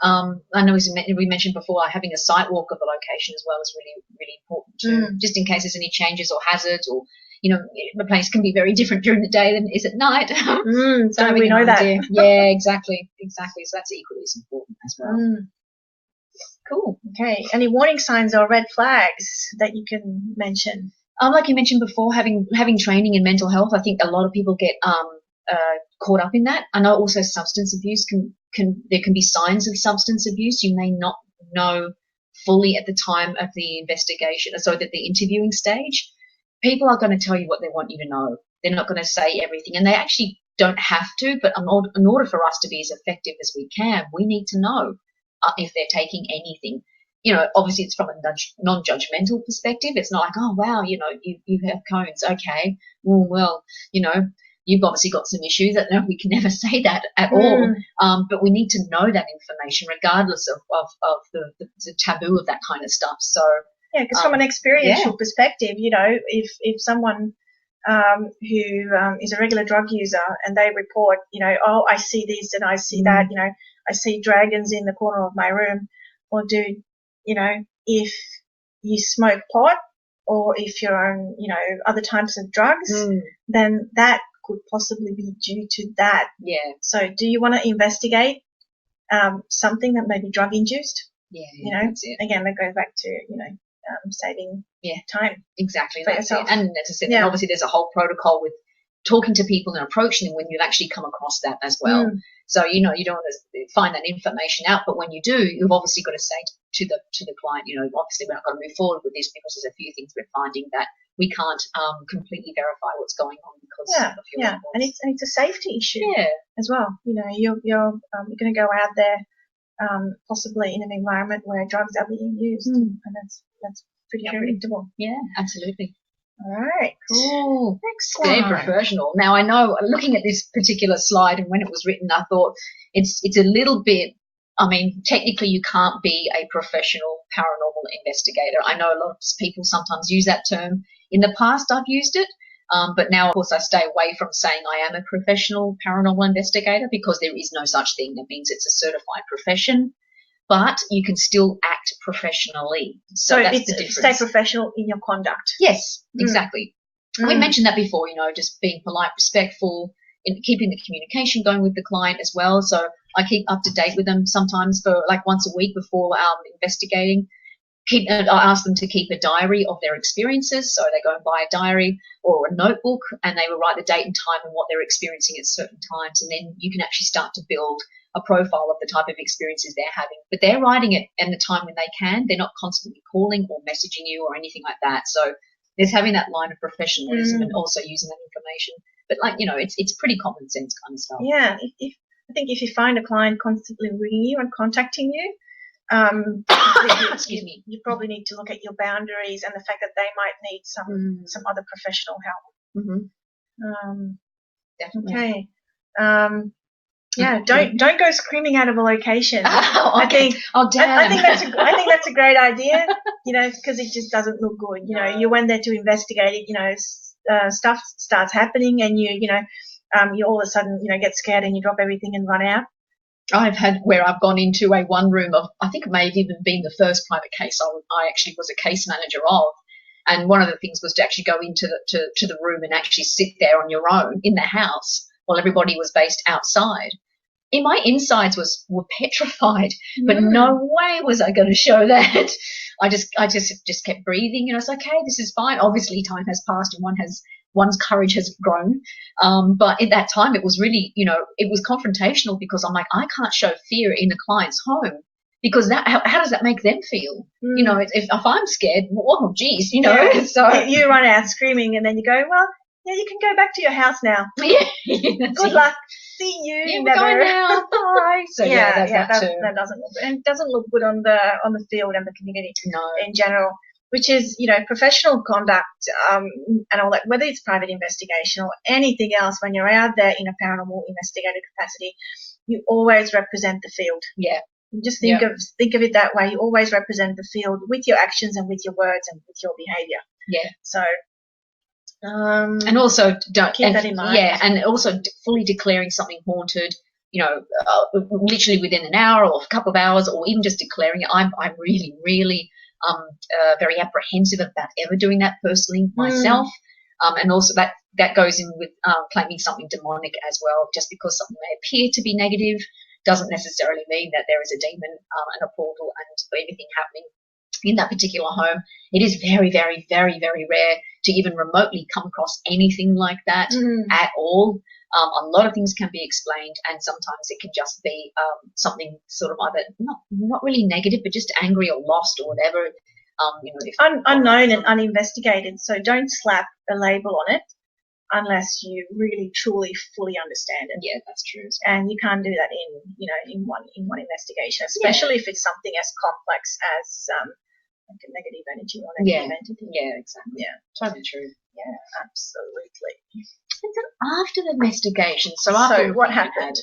I know we mentioned before, having a site walk of the location as well is really, really important too, just in case there's any changes or hazards, or, you know, the place can be very different during the day than it is at night. So we know that. Yeah, exactly. So that's equally as important as well. Cool. Okay. Any warning signs or red flags that you can mention? Like you mentioned before, having training in mental health, I think a lot of people get caught up in that. I know also substance abuse there can be signs of substance abuse. You may not know fully at the time of the investigation, so at the interviewing stage. People are going to tell you what they want you to know. They're not going to say everything, and they actually don't have to. But in order for us to be as effective as we can, we need to know if they're taking anything. You know, obviously it's from a non-judgmental perspective. It's not like, oh, wow, you know, you have cones. Okay, well, you know, you've obviously got some issues. No, we can never say that at all. But we need to know that information regardless of the taboo of that kind of stuff. So, yeah, because from an experiential perspective, you know, if someone who is a regular drug user and they report, you know, oh, I see this and I see that, you know, I see dragons in the corner of my room. Well, dude, you know, if you smoke pot or if you're on, you know, other types of drugs, then that could possibly be due to that. Yeah. So do you want to investigate something that may be drug induced? Yeah. You know, again, that goes back to, you know, saving time. Exactly. For That's yourself. it. And as I said, and obviously there's a whole protocol with talking to people and approaching them when you've actually come across that as well. So, you know, you don't want to find that information out, but when you do, you've obviously got to say to the client, you know, obviously we're not going to move forward with this because there's a few things we're finding that we can't completely verify what's going on because of your reports. And it's a safety issue as well. You know, you're going to go out there possibly in an environment where drugs are being used, and that's pretty unpredictable. Yeah, absolutely. All right. Cool. Next Very one. professional. Now, I know, looking at this particular slide and when it was written, I thought it's a little bit, I mean, technically you can't be a professional paranormal investigator. I know a lot of people sometimes use that term. In the past, I've used it, but now, of course, I stay away from saying I am a professional paranormal investigator because there is no such thing. That means it's a certified profession. But you can still act professionally. So that's the difference. Stay professional in your conduct. Yes, exactly. We mentioned that before, you know, just being polite, respectful, in keeping the communication going with the client as well. So I keep up to date with them sometimes for like once a week before investigating. I ask them to keep a diary of their experiences. So they go and buy a diary or a notebook and they will write the date and time and what they're experiencing at certain times. And then you can actually start to build a profile of the type of experiences they're having. But they're writing it in the time when they can. They're not constantly calling or messaging you or anything like that. So there's having that line of professionalism and also using that information. But like, you know, it's pretty common sense kind of stuff. Yeah. I think if you find a client constantly ringing you and contacting you, you probably need to look at your boundaries and the fact that they might need some other professional help. Definitely. Okay. Yeah, don't go screaming out of a location. I think that's a great idea. You know, because it just doesn't look good. You know, you went there to investigate it. You know, stuff starts happening, and you all of a sudden get scared and you drop everything and run out. I've had where I've gone into a one room of, I think it may have even been the first private case I actually was a case manager of. And one of the things was to actually go into the room and actually sit there on your own in the house while everybody was based outside. My insides were petrified, but no way was I going to show that. I just kept breathing, and I was like, okay, this is fine. Obviously, time has passed, and one's courage has grown. But at that time, it was really, it was confrontational because I'm like, I can't show fear in the client's home because how does that make them feel? If I'm scared, well, geez, So you run out screaming, and then you go, well, yeah, you can go back to your house now. Yeah, good luck. See you. Yeah, we're going now. Bye. So that doesn't look good on the field and the community in general. which is, professional conduct, and all that, whether it's private investigation or anything else, when you're out there in a paranormal investigator capacity, you always represent the field. Yeah. Just think of it that way. You always represent the field with your actions and with your words and with your behaviour. Yeah. So, and also don't keep that in mind. Yeah, and also fully declaring something haunted, literally within an hour or a couple of hours, or even just declaring it. I'm really, really very apprehensive about ever doing that personally myself. And also that goes in with claiming something demonic as well. Just because something may appear to be negative doesn't necessarily mean that there is a demon and a portal and everything happening in that particular home. It is very, very, very, very rare to even remotely come across anything like that at all. A lot of things can be explained, and sometimes it can just be something sort of either not really negative, but just angry or lost or whatever. Unknown and uninvestigated. So don't slap a label on it unless you really, truly, fully understand it. Yeah, that's true. And you can't do that in one investigation, especially if it's something as complex as like a negative energy or negative entity. Yeah, exactly. Yeah, totally true. Yeah, absolutely. And then after the investigation, so what happened?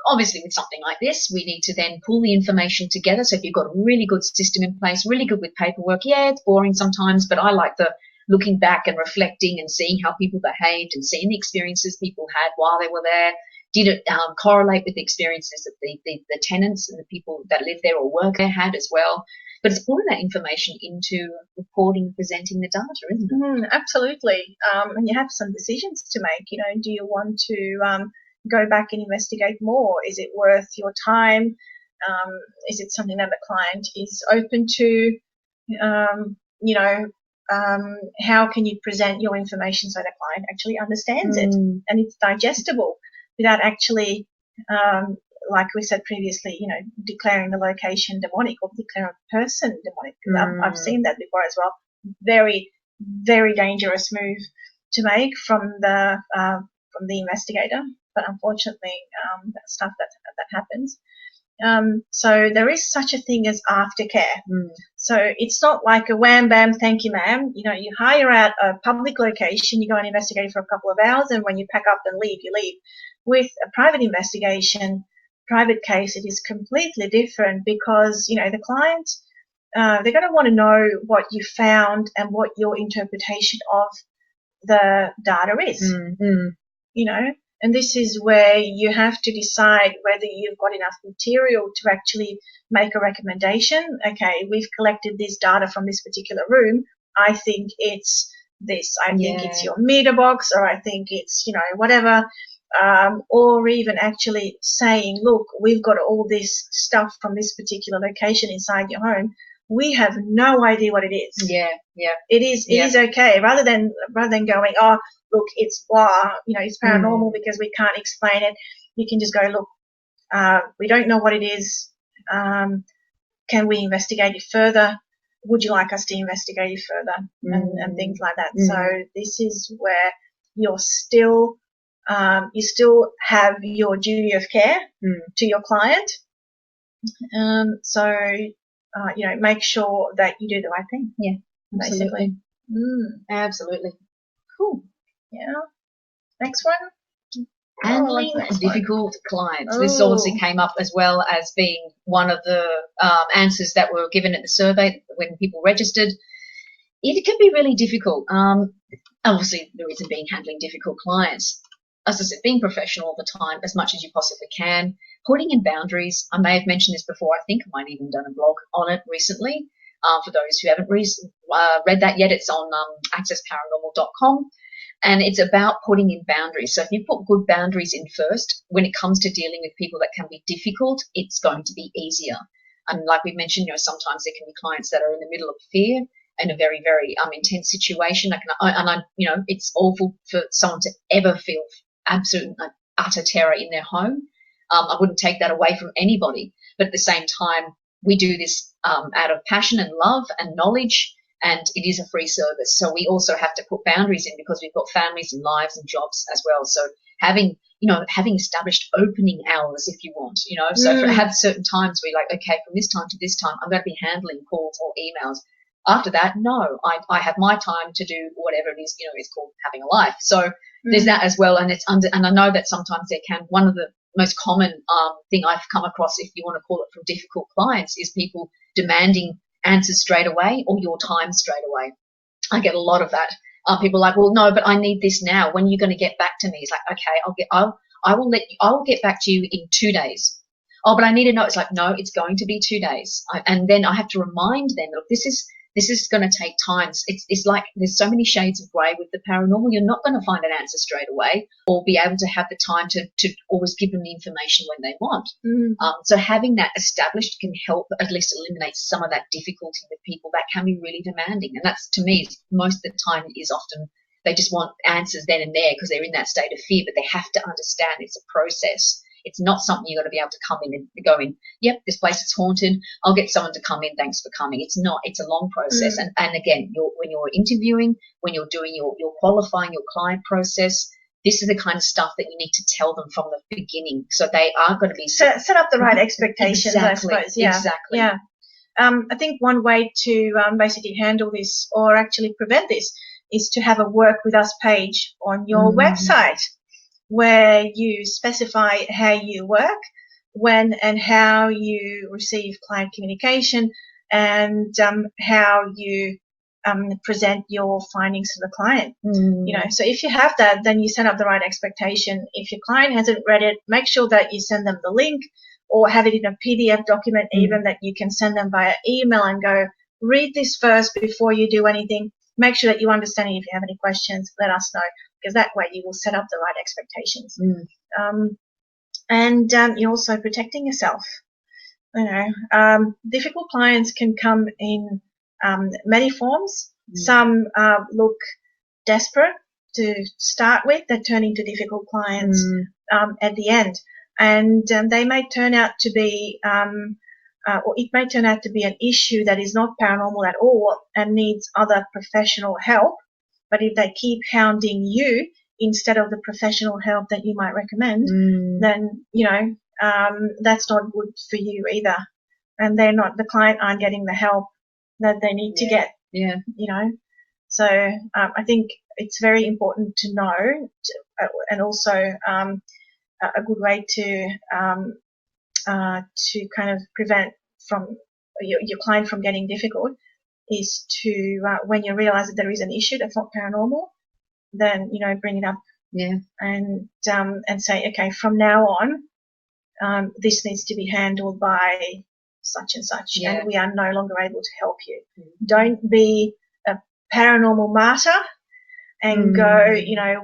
Obviously with something like this, we need to then pull the information together. So if you've got a really good system in place, really good with paperwork, it's boring sometimes, but I like the looking back and reflecting and seeing how people behaved and seeing the experiences people had while they were there. Did it correlate with the experiences that the tenants and the people that live there or work there had as well? But it's pulling that information into reporting and presenting the data, isn't it? Absolutely. And you have some decisions to make. Do you want to go back and investigate more? Is it worth your time? Is it something that the client is open to? How can you present your information so the client actually understands it and it's digestible without actually, like we said previously, declaring the location demonic or declaring a person demonic. I've seen that before as well. Very, very dangerous move to make from the investigator, but unfortunately, that stuff that happens. So there is such a thing as aftercare. So it's not like a wham bam, thank you ma'am. You hire out a public location, you go and investigate for a couple of hours, and when you pack up and leave, you leave. With a private investigation, private case, it is completely different because, the client, they're going to want to know what you found and what your interpretation of the data is. And this is where you have to decide whether you've got enough material to actually make a recommendation. Okay, we've collected this data from this particular room. I think it's this. I think it's your meter box, or I think it's, whatever. Or even actually saying, look, we've got all this stuff from this particular location inside your home. We have no idea what it is. Yeah. It is okay. Rather than going, oh, look, it's blah, it's paranormal because we can't explain it. You can just go, look, we don't know what it is. Can we investigate it further? Would you like us to investigate it further? And things like that. So this is where you're still, you still have your duty of care to your client. So, make sure that you do the right thing. Yeah, basically. Absolutely. Cool. Yeah. Next one. Handling difficult clients. This obviously came up as well as being one of the answers that were given at the survey when people registered. It can be really difficult. Obviously, the reason being handling difficult clients. As I said, being professional all the time, as much as you possibly can. Putting in boundaries. I may have mentioned this before. I think I might have even done a blog on it recently. For those who haven't read that yet, it's on accessparanormal.com. And it's about putting in boundaries. So if you put good boundaries in first, when it comes to dealing with people that can be difficult, it's going to be easier. And like we mentioned, sometimes there can be clients that are in the middle of fear in a very, very intense situation. It's awful for someone to ever feel absolute utter terror in their home. I wouldn't take that away from anybody. But at the same time, we do this out of passion and love and knowledge, and it is a free service. So we also have to put boundaries in because we've got families and lives and jobs as well. So having established opening hours, if you want, so have certain times where you're like, okay, from this time to this time, I'm going to be handling calls or emails. After that, no, I have my time to do whatever it is, is called having a life. So there's that as well. And and I know that sometimes one of the most common thing I've come across, if you want to call it, from difficult clients, is people demanding answers straight away or your time straight away. I get a lot of that. People are like, well, no, but I need this now. When are you going to get back to me? It's like, okay, I will get back to you in 2 days. Oh, but I need to know. It's like, no, it's going to be 2 days. And then I have to remind them, look, this is going to take time. It's like there's so many shades of grey with the paranormal. You're not going to find an answer straight away or be able to have the time to always give them the information when they want. So having that established can help at least eliminate some of that difficulty with people that can be really demanding. And that's, to me, most of the time is often they just want answers then and there because they're in that state of fear, but they have to understand it's a process. It's not something you're going to be able to come in and go in, yep, this place is haunted, I'll get someone to come in, thanks for coming. It's not. It's a long process. And again, when you're interviewing, when you're doing your qualifying your client process, this is the kind of stuff that you need to tell them from the beginning. So they are going to be set up the right expectations, exactly, I suppose. Yeah. Exactly. Yeah. I think one way to basically handle this or actually prevent this is to have a work with us page on your website, where you specify how you work, when and how you receive client communication, and how you present your findings to the client. So if you have that, then you set up the right expectation. If your client hasn't read it, make sure that you send them the link or have it in a PDF document even that you can send them via email and go, read this first before you do anything. Make sure that you understand it. If you have any questions, let us know, because that way you will set up the right expectations. And you're also protecting yourself. Difficult clients can come in many forms. Some look desperate to start with, that turn into difficult clients at the end. And they may turn out to be or it may turn out to be an issue that is not paranormal at all and needs other professional help. But if they keep hounding you instead of the professional help that you might recommend, then, that's not good for you either. And the client aren't getting the help that they need to get. So I think it's very important to know, and also a good way to kind of prevent from your client from getting difficult is to when you realize that there is an issue that's not paranormal, then bring it up and say, okay, from now on this needs to be handled by such and such, and we are no longer able to help you. Don't be a paranormal martyr and go,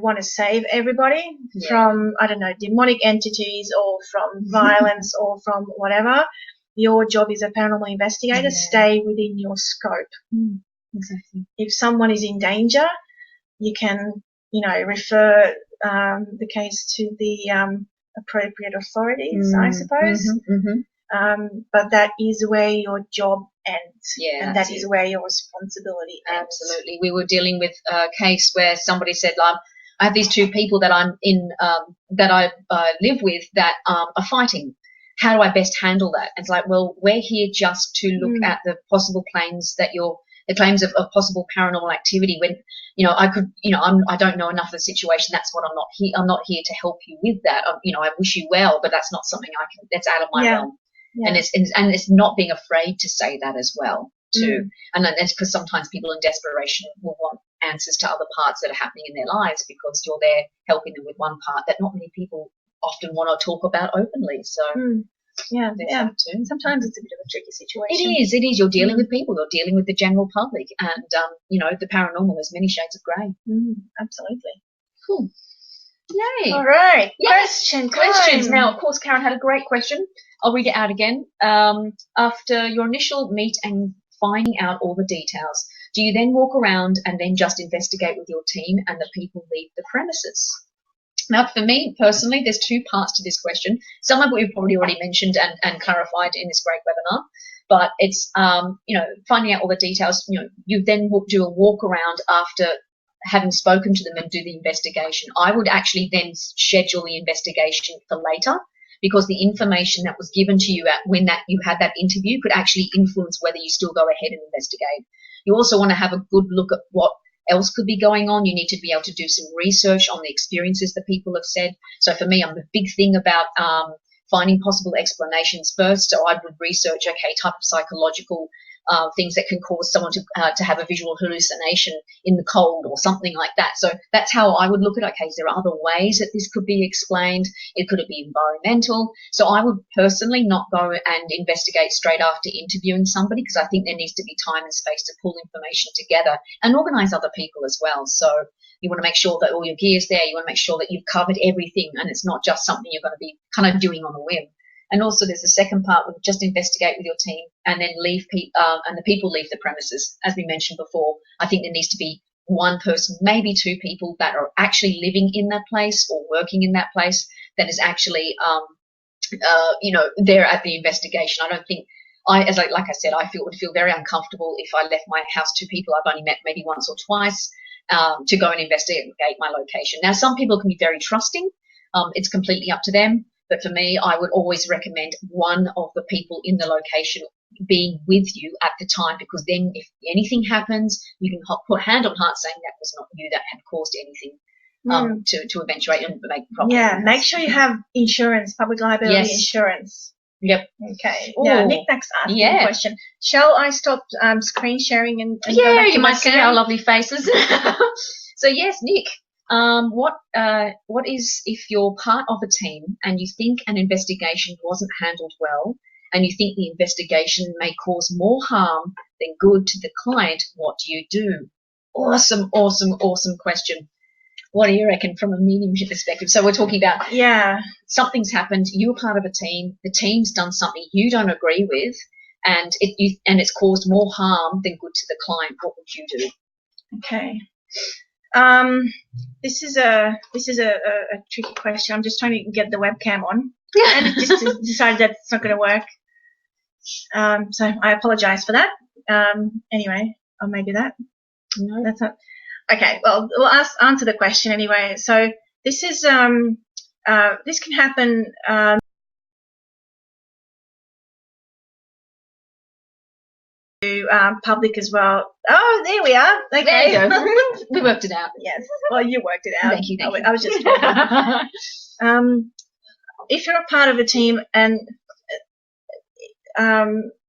want to save everybody from, I don't know, demonic entities or from violence or from whatever. Your job is a paranormal investigator. Stay within your scope. Exactly. If someone is in danger, you can, refer the case to the appropriate authorities, I suppose. But that is where your job ends, and that is where your responsibility ends. Absolutely. We were dealing with a case where somebody said, I have these two people that I'm in, that I live with that are fighting. How do I best handle that? It's like, well, we're here just to look at the possible claims that the claims of possible paranormal activity. When, I could, I don't know enough of the situation. That's what I'm not here to help you with that. I wish you well, but that's not something that's out of my realm. And it's not being afraid to say that as well too. And that's because sometimes people in desperation will want answers to other parts that are happening in their lives because you're there helping them with one part that not many people often want to talk about openly. So sometimes it's a bit of a tricky situation. It is. You're dealing with people. You're dealing with the general public, and the paranormal has many shades of grey. Absolutely. Cool. Yay. All right. Yes. Questions. Now, of course, Karen had a great question. I'll read it out again. After your initial meet and finding out all the details, do you then walk around and then just investigate with your team and the people leave the premises? Now, for me personally, there's two parts to this question. Some of it we've probably already mentioned and clarified in this great webinar, but it's, finding out all the details. You then do a walk around after having spoken to them and do the investigation. I would actually then schedule the investigation for later, because the information that was given to you when you had that interview could actually influence whether you still go ahead and investigate. You also want to have a good look at what else could be going on. You need to be able to do some research on the experiences that people have said. So for me, I'm a big thing about finding possible explanations first. So I would research, okay, type of psychological things that can cause someone to have a visual hallucination in the cold or something like that. So that's how I would look at, okay, is there other ways that this could be explained? Could it be environmental? So I would personally not go and investigate straight after interviewing somebody, because I think there needs to be time and space to pull information together and organise other people as well. So you want to make sure that all your gear's there. You want to make sure that you've covered everything and it's not just something you're going to be kind of doing on a whim. And also there's a second part where just investigate with your team and then leave and the people leave the premises. As we mentioned before, I think there needs to be one person, maybe two people that are actually living in that place or working in that place that is actually, there at the investigation. I don't think like I said, would feel very uncomfortable if I left my house to people I've only met maybe once or twice to go and investigate my location. Now, some people can be very trusting. It's completely up to them. But for me, I would always recommend one of the people in the location being with you at the time, because then if anything happens, you can put hand on heart saying that was not you that had caused anything to eventuate and make problems. Yeah, make sure you have insurance, public liability insurance. Yep. Okay. Now, Nick next asking a question. Shall I stop screen sharing and go back to you my might see our lovely faces. So yes, Nick. What is, if you're part of a team and you think an investigation wasn't handled well and you think the investigation may cause more harm than good to the client, what do you do? Awesome question. What do you reckon from a mediumship perspective? So we're talking about something's happened, you're part of a team, the team's done something you don't agree with, and it's caused more harm than good to the client. What would you do? Okay. This is a tricky question. I'm just trying to get the webcam on, and it just decided that it's not going to work. So I apologise for that. Anyway, or maybe that. No, that's not. Okay. Well, we'll answer the question anyway. So this is this can happen. Public as well. Oh, there we are. Okay. There you go. We worked it out. Yes. Well, you worked it out. Thank you. I was just talking. If you're a part of a team and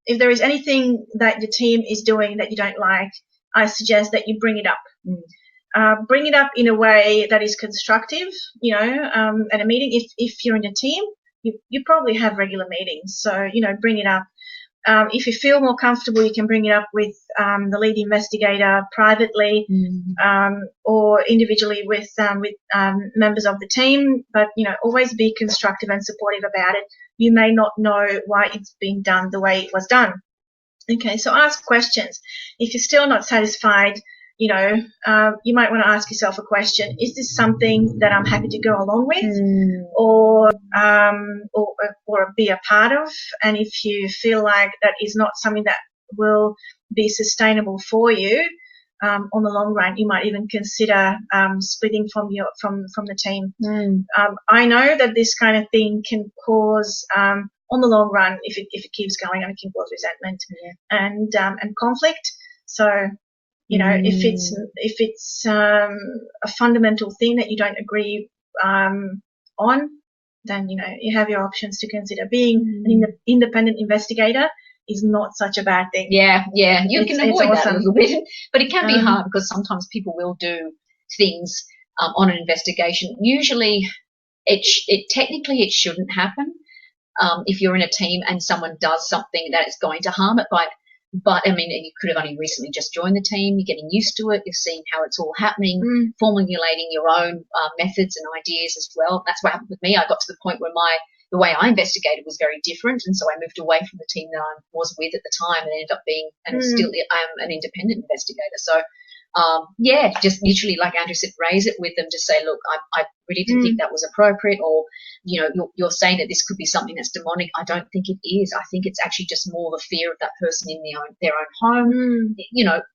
if there is anything that your team is doing that you don't like, I suggest that you bring it up. Bring it up in a way that is constructive, at a meeting. If you're in a team, you probably have regular meetings. So, bring it up. If you feel more comfortable, you can bring it up with the lead investigator privately or individually with members of the team. But, always be constructive and supportive about it. You may not know why it's been done the way it was done. Okay, so ask questions. If you're still not satisfied, you might want to ask yourself a question. Is this something that I'm happy to go along with or be a part of? And if you feel like that is not something that will be sustainable for you on the long run, you might even consider splitting from the team. I know that this kind of thing can cause on the long run, if it keeps going, it can cause resentment and conflict. So, if it's a fundamental thing that you don't agree on, then you have your options to consider. Being an independent investigator is not such a bad thing. Yeah, you can avoid that a little bit, but it can be hard because sometimes people will do things on an investigation. Usually, technically it shouldn't happen if you're in a team and someone does something that is going to harm it. But I mean, you could have only recently just joined the team. You're getting used to it. You're seeing how it's all happening, formulating your own methods and ideas as well. That's what happened with me. I got to the point where the way I investigated was very different, and so I moved away from the team that I was with at the time and ended up being, and still I'm an independent investigator. So, just literally, like Andrew said, raise it with them. Just say, look, I really didn't think that was appropriate, or you're saying that this could be something that's demonic. I don't think it is. I think it's actually just more the fear of that person in their own home.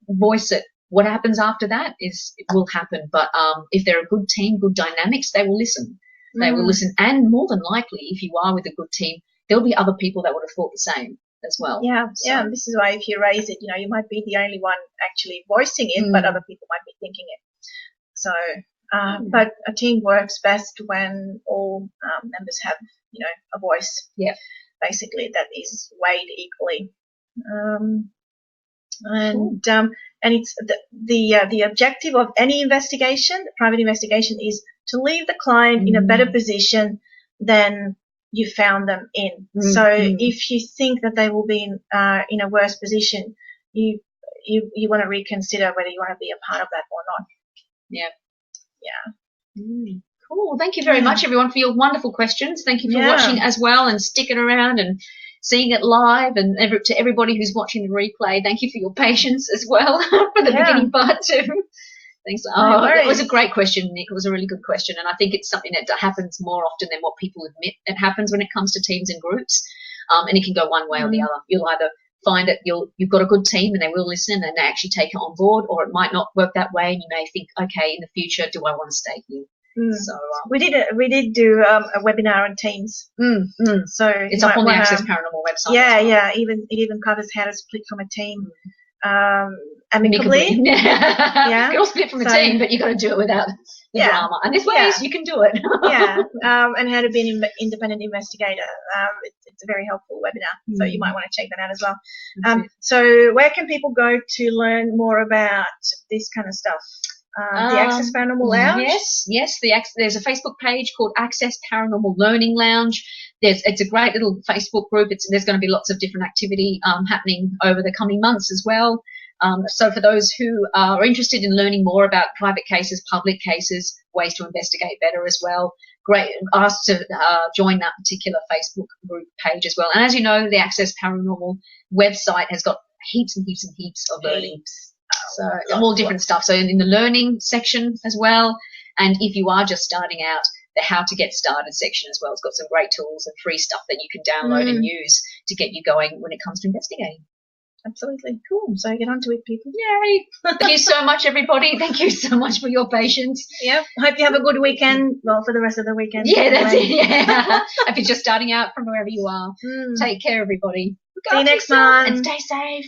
Voice it. What happens after that it will happen. But if they're a good team, good dynamics, they will listen. They will listen, and more than likely, if you are with a good team, there'll be other people that would have thought the same. as well. Yeah, So, yeah. This is why if you raise it, you might be the only one actually voicing it, but other people might be thinking it. So, but a team works best when all members have, a voice. Yeah. Basically, that is weighed equally. And it's the objective of any investigation, private investigation, is to leave the client in a better position than you found them in. So if you think that they will be in a worse position, you want to reconsider whether you want to be a part of that or not. Yeah. Yeah. Cool. Thank you very much, everyone, for your wonderful questions. Thank you for watching as well and sticking around and seeing it live. And to everybody who's watching the replay, thank you for your patience as well for the beginning part too. Thanks. Oh, it was a great question, Nick. It was a really good question. And I think it's something that happens more often than what people admit it happens when it comes to teams and groups. And it can go one way or the other. You'll either find that you've got a good team and they will listen and they actually take it on board, or it might not work that way and you may think, okay, in the future, do I want to stay here? So we did do a webinar on Teams. So it's up on the Access Paranormal website. Yeah. It even covers how to split from a team amicably. You can all split from a team, but you got to do it without the drama. And there's ways you can do it. And how to be an independent investigator. It's a very helpful webinar, so you might want to check that out as well. So where can people go to learn more about this kind of stuff? The Access Paranormal Lounge? Yes. There's a Facebook page called Access Paranormal Learning Lounge. It's a great little Facebook group. There's going to be lots of different activity happening over the coming months as well. So for those who are interested in learning more about private cases, public cases, ways to investigate better as well, great. Asked to join that particular Facebook group page as well. And as you know, the Access Paranormal website has got heaps and heaps and heaps of learning. So all different stuff. So in the learning section as well, and if you are just starting out, the how to get started section as well. It's got some great tools and free stuff that you can download and use to get you going when it comes to investigating. Absolutely. Cool. So get on to it, people. Yay. Thank you so much, everybody. Thank you so much for your patience. Yep. Hope you have a good weekend. Well, for the rest of the weekend. Yeah, that's it. Yeah. If you're just starting out from wherever you are, take care, everybody. See you next month. And stay safe.